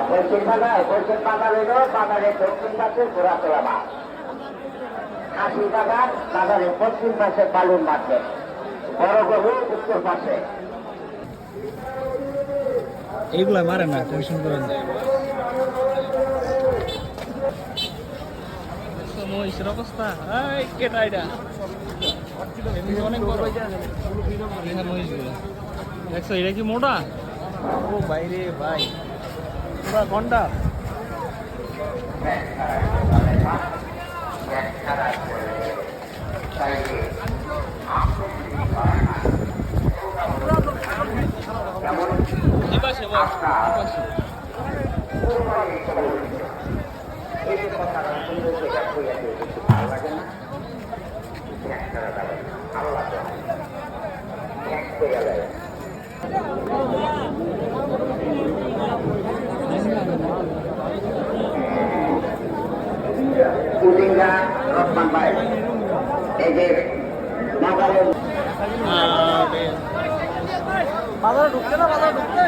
পশ্চিম বাজার এলো বাজারের দক্ষিণ পাশে ঘোরাতলা মাঠ, খাসি বাজার বাজারের পশ্চিম পাশে বালুর মার্কেট, বড় গরু উত্তর পাশে। এইগুলা মারে না, টেনশন করেন না। মহিষের অবস্থা কেটা এটা অনেক বড় মহিষগুলো দেখছো, এটা কি মোটা? ও বাইরে ভাই পুরা ঘন্টা। কুলিঙ্গা রহমান ভাই এই যে বাজারে ঢুকতে না, বাজার ঢুকতে